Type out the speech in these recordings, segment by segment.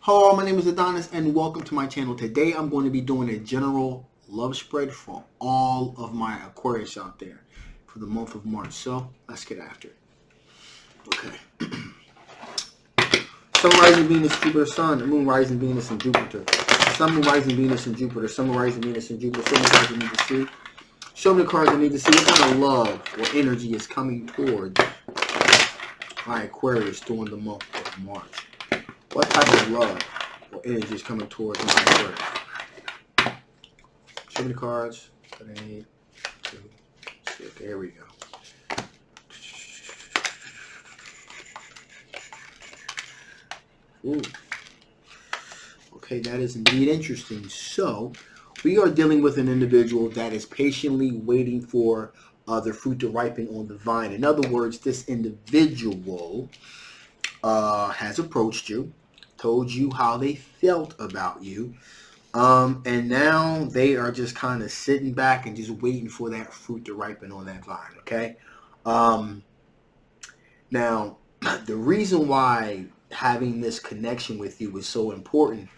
Hello, my name is Adonis and welcome to my channel. Today I'm going to be doing a general love spread for all of my Aquarius out there for the month of March. So let's get after it. Okay. Sun, rising Venus, Jupiter, Sun, Moon, rising Venus, and Jupiter. Sun, Moon, rising Venus, and Jupiter. Sun, Moon, rising Venus, and Jupiter. Show me the cards I need to see. Show me the cards I need to see. What kind of love or energy is coming towards my Aquarius during the month of March? What type of love or energy is coming towards my Aquarius? Show me the cards that I need to see. There we go. Ooh. Okay, that is indeed interesting. So, we are dealing with an individual that is patiently waiting for the fruit to ripen on the vine. In other words, this individual has approached you, told you how they felt about you, and now they are just kind of sitting back and just waiting for that fruit to ripen on that vine, okay? Now, the reason why having this connection with you is so important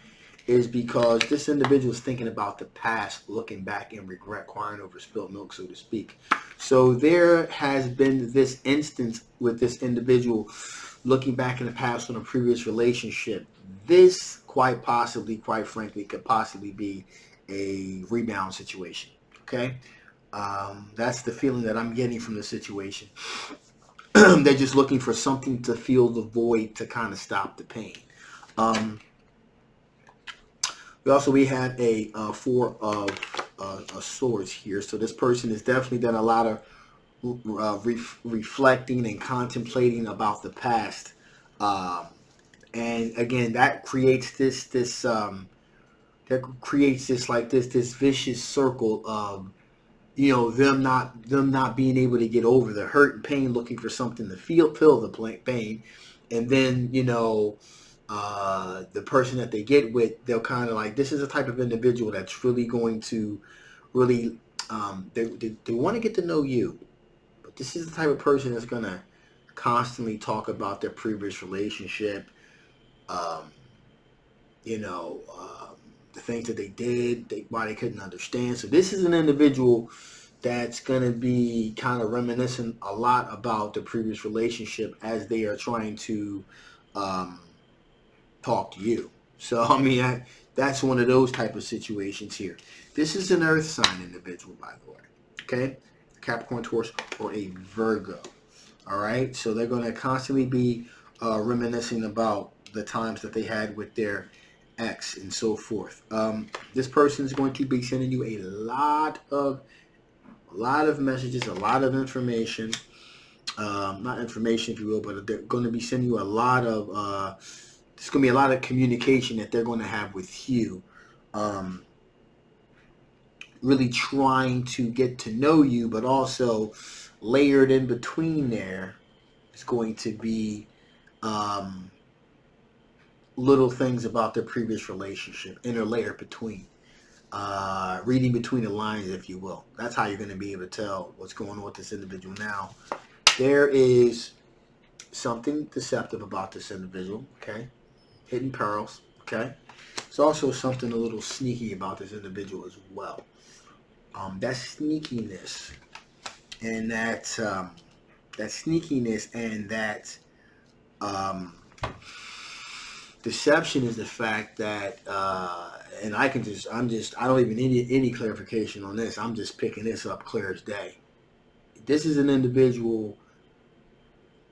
is because this individual is thinking about the past, looking back in regret, crying over spilled milk, so to speak. So there has been this instance with this individual looking back in the past on a previous relationship. This quite possibly, quite frankly, could possibly be a rebound situation. Okay? That's the feeling that I'm getting from the situation. They're just looking for something to fill the void to kind of stop the pain. We have a four of swords here. So this person has definitely done a lot of reflecting and contemplating about the past. And again, that creates this vicious circle of them not being able to get over the hurt and pain, looking for something to feel the pain, and then the person that they get with, they'll kind of like, this is a type of individual that's really going to really they want to get to know you, but this is the type of person that's going to constantly talk about their previous relationship, um, the things that they did, why they couldn't understand. So this is an individual that's going to be kind of reminiscent a lot about the previous relationship as they are trying to um, talk to you. So that's one of those type of situations here. This is an Earth sign individual, by the way. Okay, Capricorn, Taurus, or a Virgo. All right, so they're going to constantly be reminiscing about the times that they had with their ex and so forth. This person is going to be sending you a lot of messages, a lot of information. Not information, if you will, but they're going to be sending you a lot of. There's going to be a lot of communication that they're going to have with you. Really trying to get to know you, but also layered in between there is going to be little things about their previous relationship, interlayered between. Reading between the lines, if you will. That's how you're going to be able to tell what's going on with this individual now. There is something deceptive about this individual, okay? Hidden perils, okay? There's also something a little sneaky about this individual as well. That sneakiness and that um, deception is the fact that, and I don't even need any clarification on this. I'm just picking this up clear as day. This is an individual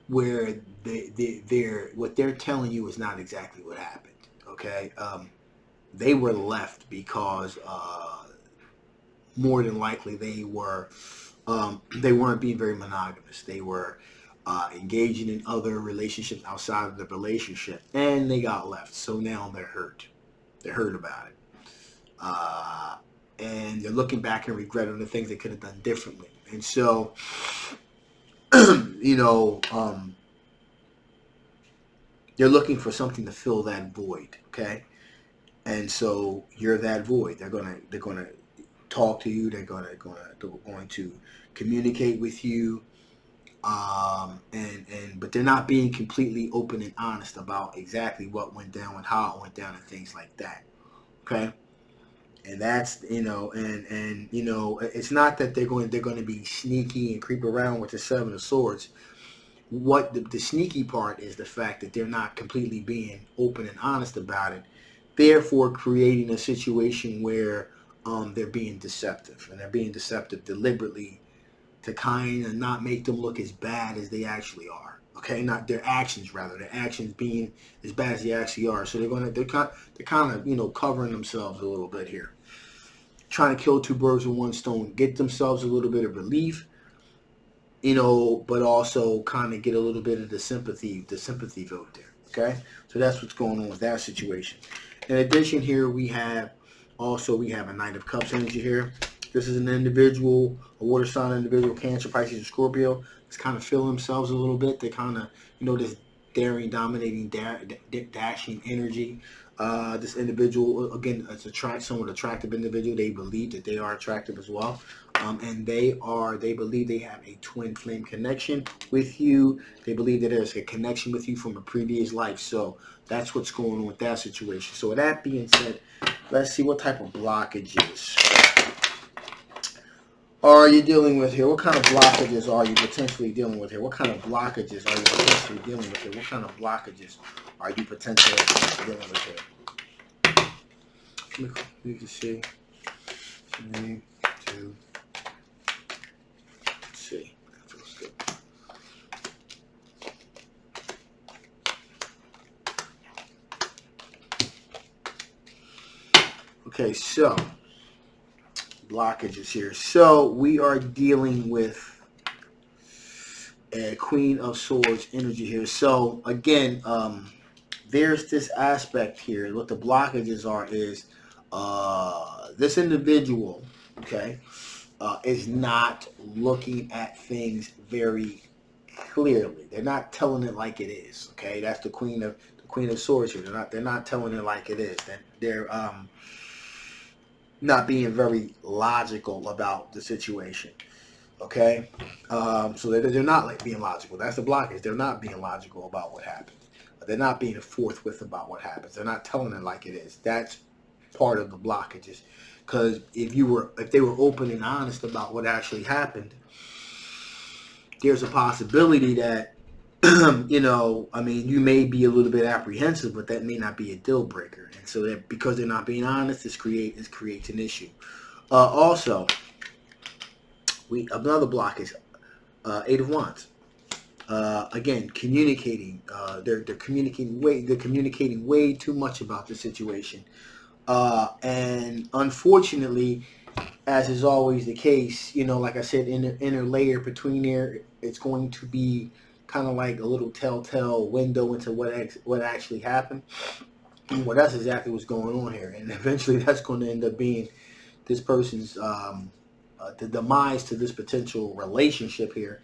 where they're what they're telling you is not exactly what happened. Okay, they were left because more than likely they weren't being very monogamous. They were engaging in other relationships outside of the relationship, and they got left. So now they're hurt. They're hurt about it, and they're looking back and regretting the things they could have done differently. And so, you know, they're looking for something to fill that void. Okay, and so you're that void. They're gonna talk to you. They're going to communicate with you. But they're not being completely open and honest about exactly what went down and how it went down and things like that. Okay. And that's, it's not that they're going to be sneaky and creep around with the Seven of Swords. What the sneaky part is the fact that they're not completely being open and honest about it, therefore creating a situation where they're being deceptive, and they're being deceptive deliberately to kind of not make them look as bad as they actually are. Okay, not their actions, rather their actions being as bad as they actually are. So they're kind of covering themselves a little bit here, trying to kill two birds with one stone, get themselves a little bit of relief, but also kind of get a little bit of the sympathy vote there. Okay, so that's what's going on with that situation. In addition, here we have a Knight of Cups energy here. This is an individual, a water sign individual, Cancer, Pisces, or Scorpio. It's kind of feeling themselves a little bit. They kind of, this daring, dominating, dashing energy. This individual, again, it's somewhat attractive individual. They believe that they are attractive as well. And they believe they have a twin flame connection with you. They believe that there's a connection with you from a previous life. So that's what's going on with that situation. So with that being said, let's see what type of blockages are you dealing with here? What kind of blockages are you potentially dealing with here? What kind of blockages are you potentially dealing with here? What kind of blockages are you potentially dealing with here? You can see. 3, 2. Let's see. That feels good. Okay, so blockages here. So we are dealing with a Queen of Swords energy here. So again, there's this aspect here. What the blockages are is this individual, okay, is not looking at things very clearly. They're not telling it like it is. Okay, that's the Queen of Swords here. They're not telling it like it is. They're not being very logical about the situation. Okay, so they're not like being logical. That's the blockage. They're not being logical about what happened. They're not being forthwith about what happens. They're not telling it like it is. That's part of the blockages. Because if they were open and honest about what actually happened, there's a possibility that you may be a little bit apprehensive, but that may not be a deal breaker. And so that because they're not being honest, this creates an issue. Also, another block is Eight of Wands. Again, communicating. They're communicating way too much about the situation, and unfortunately, as is always the case, like I said, in the inner layer between there, it's going to be kind of like a little telltale window into what actually happened. Well, that's exactly what's going on here, and eventually, that's going to end up being this person's the demise to this potential relationship here.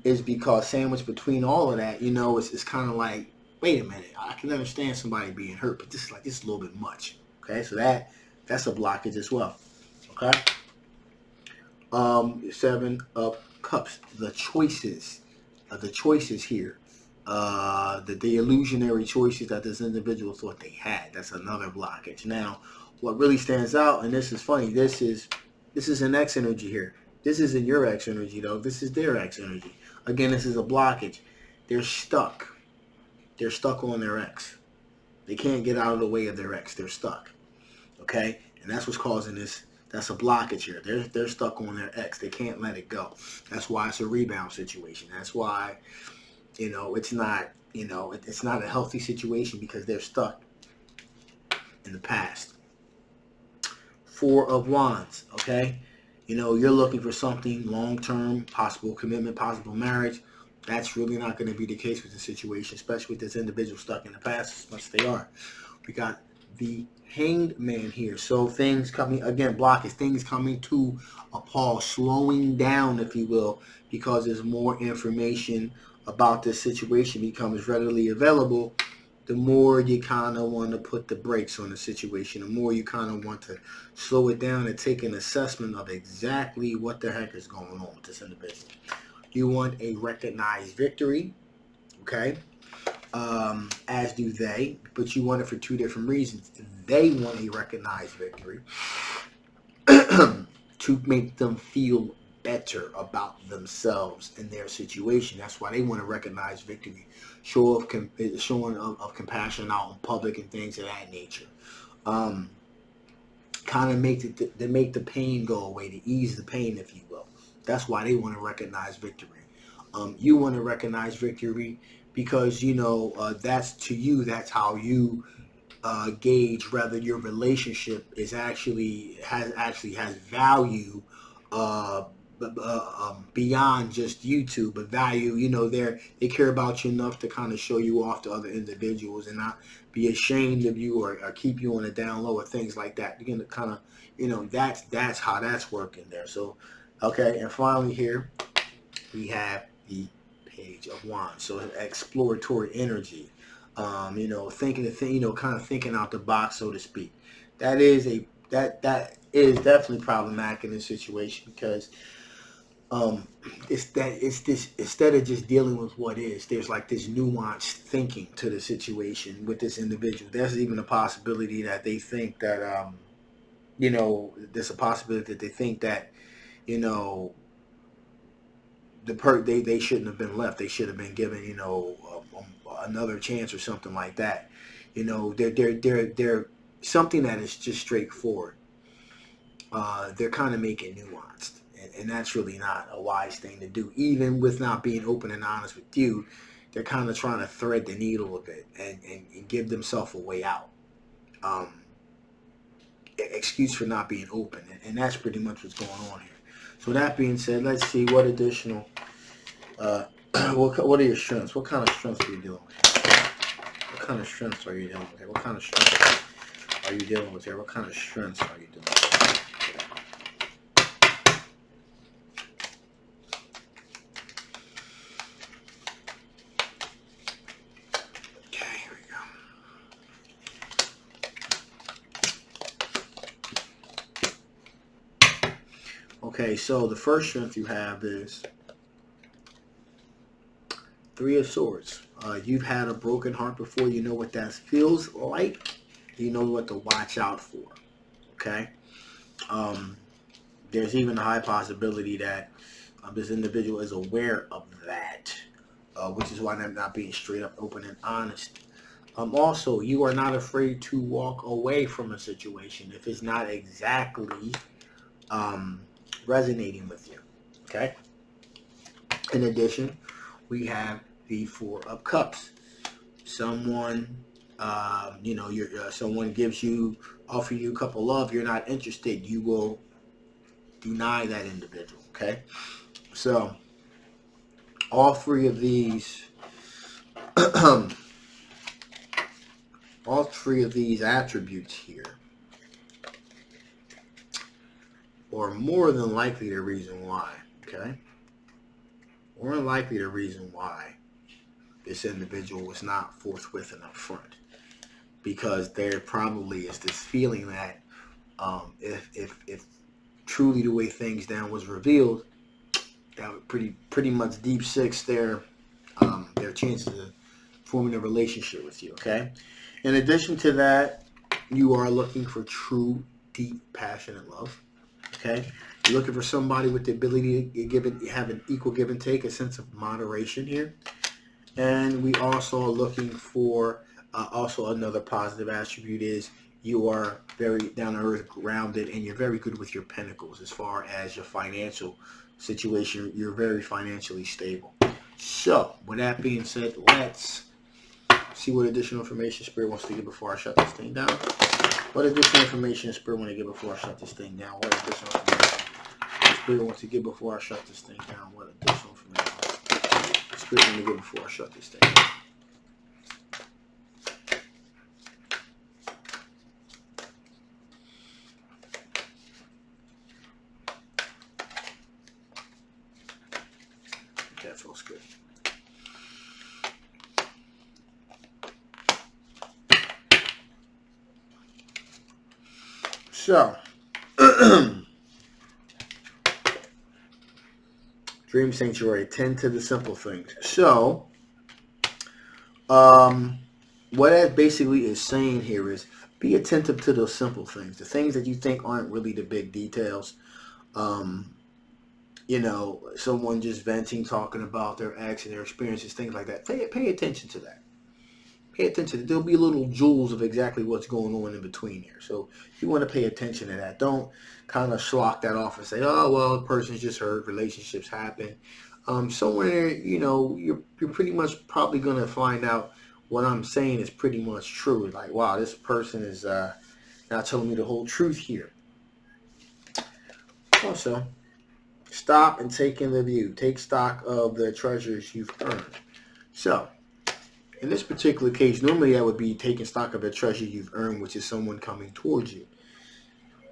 Is because sandwiched between all of that, it's kind of like, wait a minute, I can understand somebody being hurt, but this is a little bit much. Okay, so that's a blockage as well. Okay. Seven of Cups, the choices here, the illusionary choices that this individual thought they had. That's another blockage. Now, what really stands out, and this is funny, this is an X energy here. This isn't your X energy, though. This is their X energy. Again, this is a blockage. They're stuck. They're stuck on their X. They can't get out of the way of their X. They're stuck. Okay? And that's what's causing this. That's a blockage here. They're stuck on their X. They can't let it go. That's why it's a rebound situation. That's why, it's not, it's not a healthy situation because they're stuck in the past. Four of Wands, okay? You're looking for something long-term, possible commitment, possible marriage. That's really not going to be the case with the situation, especially with this individual stuck in the past as much as they are. We got the Hanged Man here. So things coming, again, block is things coming to a pause, slowing down, if you will, because there's more information about this situation becomes readily available. The more you kind of want to put the brakes on the situation, the more you kind of want to slow it down and take an assessment of exactly what the heck is going on with this individual. You want a recognized victory, okay? As do they, but you want it for two different reasons. They want a recognized victory to make them feel better about themselves and their situation. That's why they want to recognize victory, showing of compassion out in public and things of that nature. Um, Kind of make it to make the pain go away, to ease the pain, if you will. That's why they want to recognize victory. You want to recognize victory because that's to you. That's how you gauge whether your relationship is has value beyond just you two, but value. They care about you enough to kind of show you off to other individuals and not be ashamed of you or keep you on the down low or things like that. You're gonna kind of that's how that's working there. So okay, and finally here we have the Page of Wands. So exploratory energy. Thinking the thing, kind of thinking out the box, so to speak. That is definitely problematic in this situation because it's this, instead of just dealing with what is, there's like this nuanced thinking to the situation with this individual. There's even a possibility that they think that there's a possibility that they think that you know they shouldn't have been left. They should have been given another chance or something like that. They're something that is just straightforward. They're kind of making nuanced, and that's really not a wise thing to do. Even with not being open and honest with you, they're kind of trying to thread the needle a bit and give themselves a way out. Excuse for not being open, and that's pretty much what's going on here. So that being said, let's see what additional, what are your strengths? What kind of strengths are you dealing with here? What kind of strengths are you dealing with here? What kind of strengths are you dealing with here? What kind of strengths are you dealing with? Okay, here we go. Okay, so the first strength you have is Three of Swords. You've had a broken heart before. You know what that feels like. You know what to watch out for. Okay? There's even a high possibility that this individual is aware of that, which is why they're not being straight up, open, and honest. Also, you are not afraid to walk away from a situation if it's not exactly resonating with you. Okay? In addition, we have the Four of Cups. Someone, someone offer you a cup of love. You're not interested. You will deny that individual. Okay, so all three of these, all three of these attributes here are more than likely the reason why. Okay, more than likely the reason why this individual was not forthwith and upfront, because there probably is this feeling that if truly the way things down was revealed, that would pretty much deep six their chances of forming a relationship with you. Okay. In addition to that, you are looking for true, deep, passionate love. Okay. You're looking for somebody with the ability to have an equal give and take, a sense of moderation here. And we also are looking for also another positive attribute is you are very down to earth, grounded, and you're very good with your pentacles as far as your financial situation. You're very financially stable. So, with that being said, let's see what additional information Spirit wants to give before I shut this thing down. What additional information Spirit wants to give before I shut this thing down? What additional information Spirit wants to give before I shut this thing down? What additional information Spirit wants to give before I shut this thing down? That feels good. So, Dream sanctuary. Attend to the simple things. So, what that basically is saying here is be attentive to those simple things, the things that you think aren't really the big details. Um, someone just venting, talking about their ex and their experiences, things like that. Pay attention to that. Pay attention. There'll be little jewels of exactly what's going on in between here. So you want to pay attention to that. Don't kind of schlock that off and say, oh, well, the person's just hurt. Relationships happen. Somewhere, you're pretty much probably going to find out what I'm saying is pretty much true. Like, wow, this person is not telling me the whole truth here. Also, stop and take in the view. Take stock of the treasures you've earned. So, in this particular case, normally that would be taking stock of a treasure you've earned, which is someone coming towards you.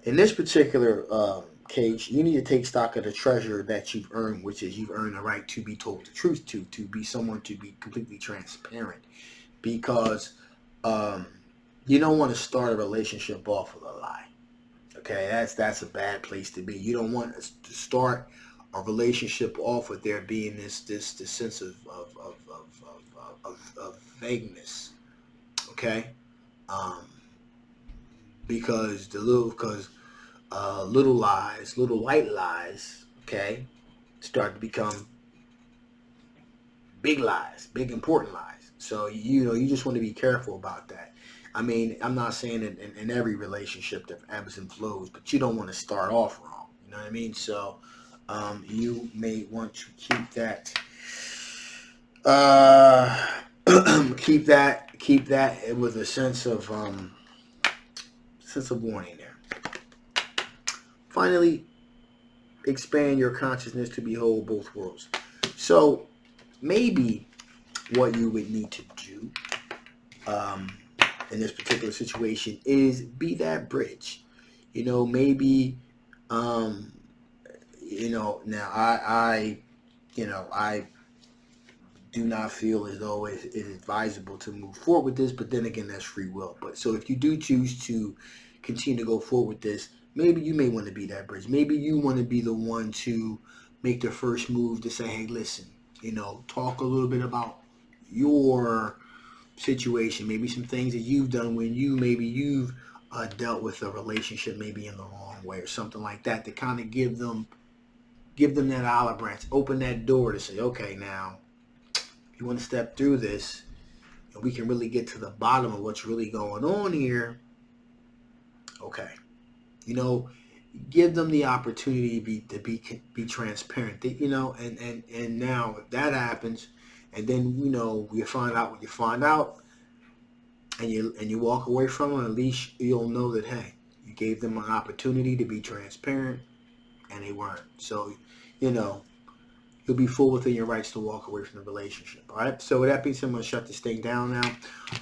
In this particular case, you need to take stock of the treasure that you've earned, which is you've earned the right to be told the truth to be someone to be completely transparent. Because you don't want to start a relationship off with a lie. Okay, that's a bad place to be. You don't want to start a relationship off with there being this sense of vagueness. Okay, because little lies, little white lies, okay, start to become big lies, big important lies. So you just want to be careful about that. I mean, I'm not saying in every relationship that ebbs and flows, but you don't want to start off wrong. You know what I mean? So you may want to keep that keep that with a sense of warning there. Finally, expand your consciousness to behold both worlds. So maybe what you would need to do in this particular situation is be that bridge. Maybe now I do not feel as though it is advisable to move forward with this, but then again, that's free will. But so if you do choose to continue to go forward with this, maybe you may want to be that bridge. Maybe you want to be the one to make the first move to say, hey, listen, talk a little bit about your situation, maybe some things that you've done when you've dealt with a relationship maybe in the wrong way or something like that, to kind of give them that olive branch, open that door to say, okay, now if you want to step through this and we can really get to the bottom of what's really going on here, okay, give them the opportunity to be transparent, and now if that happens, and then you find out what you find out, and you walk away from them, at least you'll know that, hey, you gave them an opportunity to be transparent, and they weren't. So you'll be full within your rights to walk away from the relationship. All right. So with that being said, I'm going to shut this thing down now.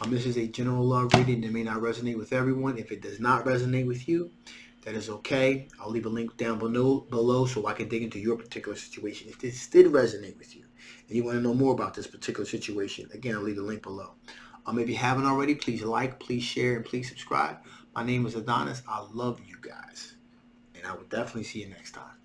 This is a general love reading that may not resonate with everyone. If it does not resonate with you, that is okay. I'll leave a link down below so I can dig into your particular situation. If this did resonate with you and you want to know more about this particular situation, again, I'll leave the link below. If you haven't already, please like, please share, and please subscribe. My name is Adonis. I love you guys, and I will definitely see you next time.